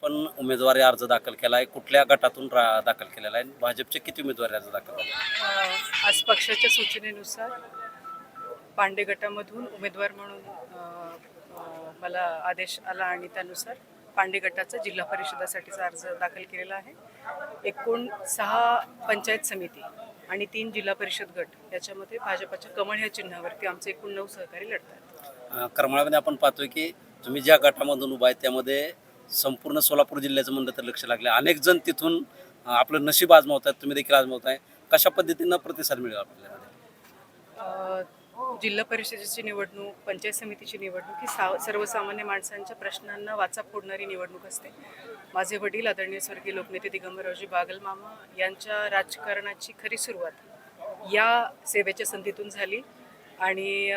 पण उमेदवारी अर्ज दाखल केला आहे. कुठल्या गटातून दाखल केलेला आहे? भाजपचे किती उमेदवारी अर्ज दाखल झाले? आज पक्षाच्या सूचनेनुसार पांडे गटामधून उमेदवार म्हणून मला आदेश आला आणि त्यानुसार पांडे गटाचा जिल्हा परिषदासाठीचा अर्ज दाखल केलेला आहे. एकूण 6 पंचायत समिती आणि 3 जिल्हा परिषद गट याच्यामध्ये भाजपच्या कमळ या चिन्हावरती आमचे एकूण 9 सहकारी लढतात. करमाळ्यामध्ये आपण पाहतोय की तुम्ही ज्या गटामधून उभा आहे त्यामध्ये संपूर्ण सोलापूर जिल्ह्याचं म्हणलं तर लक्ष लागले. अनेक जण तिथून आपलं नशीब आजमावतात, तुम्ही देखील आजमावताय. कशा पद्धतीनं प्रतिसाद मिळेल आपल्यामध्ये? जिल्हा परिषदेची निवडणूक, पंचायत समितीची निवडणूक ही सर्वसामान्य माणसांच्या प्रश्नांना वाचा फोडणारी निवडणूक असते. माझे वडील आदरणीय स्वर्गीय लोकनेते दिगंबररावजी बागल मामा यांच्या राजकारणाची खरी सुरुवात या सेवेच्या संधीतून झाली आणि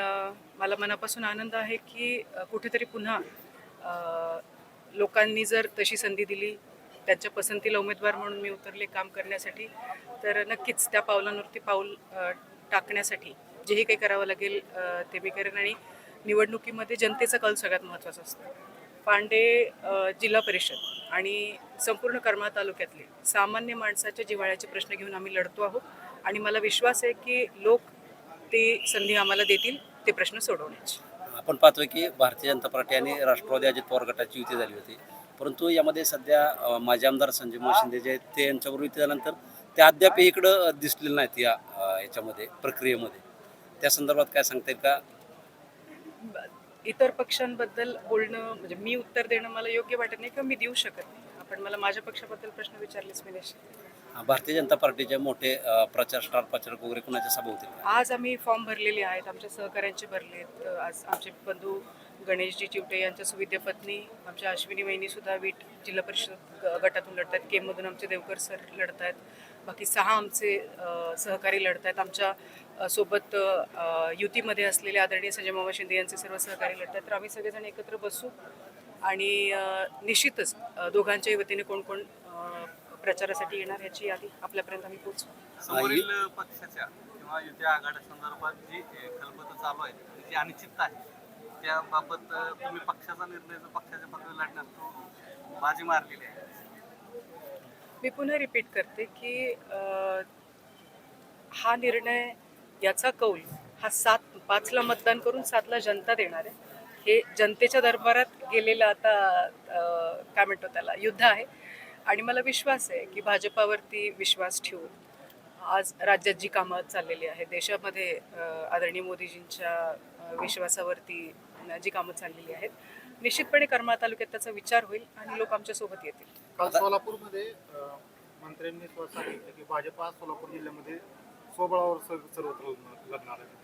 मला मनापासून आनंद आहे की कुठेतरी पुन्हा लोकांनी जर तशी संधी दिली, त्यांच्या पसंतीला उमेदवार म्हणून मी उतरले काम करण्यासाठी, तर नक्कीच त्या पावलांवरती पाऊल टाकण्यासाठी जेही काही करावं लागेल ते मी करेन. आणि निवडणुकीमध्ये जनतेचा कल सगळ्यात महत्त्वाचा असतो. पांडे जिल्हा परिषद आणि संपूर्ण करमाळा तालुक्यातले सामान्य माणसाच्या जिव्हाळ्याचे प्रश्न घेऊन आम्ही लढतो आहोत आणि मला विश्वास आहे की लोक ते संधी आम्हाला देतील ते प्रश्न सोडवण्याची. आपण पाहतोय की भारतीय जनता पार्टी आणि राष्ट्रवादी अजित पवार गटाची युती झाली होती, परंतु यामध्ये सध्या माजी आमदार संजय शिंदे जे आहेत ते यांच्याबरोबर युती झाल्यानंतर ते अद्याप इकडं दिसलेले नाहीत याच्यामध्ये प्रक्रियेमध्ये. त्या संदर्भात काय सांगता येईल का? इतर पक्षांबद्दल बोलणं म्हणजे मी उत्तर देणं मला योग्य वाटत नाही किंवा मी देऊ शकत नाही. आपण मला माझ्या पक्षाबद्दल प्रश्न विचारलेच मी निश्चित. भारतीय जनता पार्टीचे मोठे स्टार प्रचारक वगैरे कुणाच्या सभा होतील? आज आम्ही फॉर्म भरलेले आहेत, आमच्या सहकाऱ्यांचे भरलेत. आज आमचे बंधू गणेशजी चिवटे यांच्या सुविद्य पत्नी आमच्या अश्विनी वहिनी सुद्धा वीट जिल्हा परिषद गटातून लढत आहेत. केममधून आमचे देवकर सर लढत आहेत. बाकी 6 आमचे सहकारी लढत आहेत. आमच्या सोबत युतीमध्ये असलेले आदरणीय संजय मामा शिंदे यांचे सर्व सहकारी लढत आहेत. तर आम्ही सगळेजण एकत्र बसू आणि निश्चितच दोघांच्याही वतीने कोण कोण प्रचारासाठी येणार याची यादी आपल्यापर्यंत आम्ही पोहोचू. समोरील पक्षाच्या किंवा युती आघाडी संदर्भात जी खलबतं चालू आहे, जी अनिश्चितता आहे, त्याबाबत तुम्ही पक्षाचा निर्णय जो पक्षाच्या पक्षाने लढण्यास तो बाजी मारलेली आहे. मी पुन्हा रिपीट करते की हा निर्णय याचा कौल हा 5ला मतदान करून 7ला जनता देणार आहे. हे जनतेच्या दरबारात गेलेलं आता काय म्हणतो त्याला युद्ध आहे आणि मला विश्वास आहे की भाजपावरती विश्वास ठेवून आज राज्यात जी कामं चाललेली आहेत, देशामध्ये आदरणीय मोदीजींच्या विश्वासावरती जी कामं चाललेली आहेत, निश्चितपणे करमाळा तालुक्यात त्याचा विचार होईल आणि लोक आमच्या सोबत येतील. काल सोलापूरमध्ये मंत्र्यांनी स्वतः सांगितलं की भाजप हा सोलापूर जिल्ह्यामध्ये स्वबळावर सर्वत्र लढणार आहे.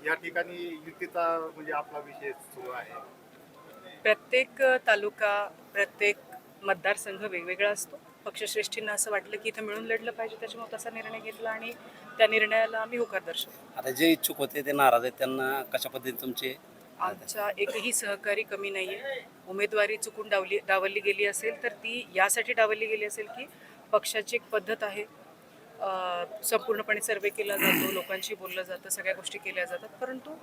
या ठिकाणी युतीचा म्हणजे आपला विषय सुरू आहे. प्रत्येक तालुका, प्रत्येक मतदारसंघ वेगवेगळा असतो. पक्षश्रेष्ठींना असं वाटलं की इथं मिळून लढलं पाहिजे, त्याच्यामुळे तसा निर्णय घेतला आणि त्या निर्णयाला आम्ही होकार दर्शवतो. आता जे इच्छुक होते ते नाराज आहेत, त्यांना कशा पद्धतीने तुमचे? आमचा एकही सहकारी कमी नाही आहे. उमेदवारी चुकून डावलली गेली असेल तर ती यासाठी डावलली गेली असेल की पक्षाची एक पद्धत आहे, संपूर्णपणे सर्वे केला जातो, लोकांशी बोललं जातं, सगळ्या गोष्टी केल्या जातात, परंतु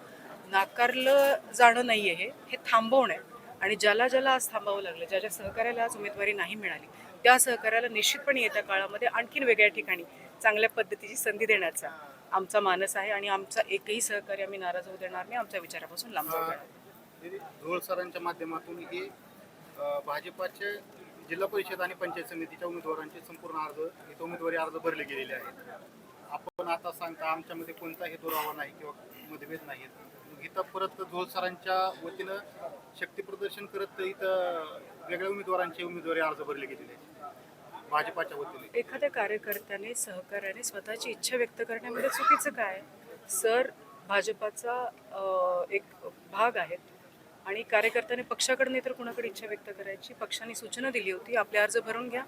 नाकारलं जाणं नाही आहे, हे थांबवणं आहे. आणि ज्याला ज्याला आज थांबावं लागलं, ज्या ज्या सहकार्याला आज उमेदवारी नाही मिळाली, त्या सहकार्याला निश्चितपणे येत्या काळामध्ये आणखीन वेगळ्या ठिकाणी चांगल्या पद्धतीची संधी देण्याचा आमचा मानस आहे आणि आमचा एकही सहकार्य आम्ही नाराज होऊ देणार नाही, आमच्या विचारापासून लांब जाऊ देणार. धोळ सरांच्या माध्यमातून हे भाजपाचे जिल्हा परिषद आणि पंचायत समितीच्या उमेदवारांचे संपूर्ण अर्ज उमेदवारी अर्ज भरले गेलेले आहेत. आपण आता सांगता आमच्यामध्ये कोणताही दुरावा नाही किंवा मतभेद नाहीत. इथं परत धोळ सरांच्या वतीनं शक्ती प्रदर्शन करत इथं वेगळ्या उमेदवारांचे उमेदवारी अर्ज भरले गेलेले आहेत भाजपाच्या वतीने. एखाद्या कार्यकर्त्याने सहकार्याने स्वतःची इच्छा व्यक्त करण्यामध्ये चुकीचं काय? सर भाजपाचा एक भाग आहेत आणि कार्यकर्त्याने पक्षाकडे तर कुणाकडे इच्छा व्यक्त करायची. पक्षाने सूचना दिली होती, आपले अर्ज भरून घ्या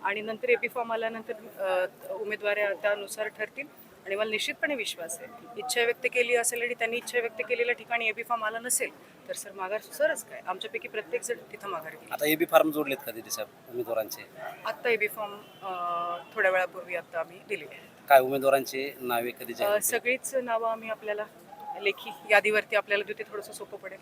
आणि नंतर एपी फॉर्म आल्यानंतर उमेदवारी त्यानुसार ठरतील. आणि मला निश्चितपणे विश्वास आहे, इच्छा व्यक्त केली असेल आणि त्यांनी इच्छा व्यक्त केलेल्या ठिकाणी एबी फॉर्म आला नसेल तर सर माघार सरच काय, आमच्यापैकी प्रत्येक जण तिथं माघार घेईल. आता एबी फॉर्म जोडलेत का दिदी साहेब उमेदवारांचे? आत्ता एबी फॉर्म थोड्या वेळापूर्वी आता आम्ही दिलेले आहेत. काय उमेदवारांची नावे कधी जाहीर? सगळीच नावं आम्ही आपल्याला लेखी यादीवरती आपल्याला देते, थोडंसं सोपं पडेल.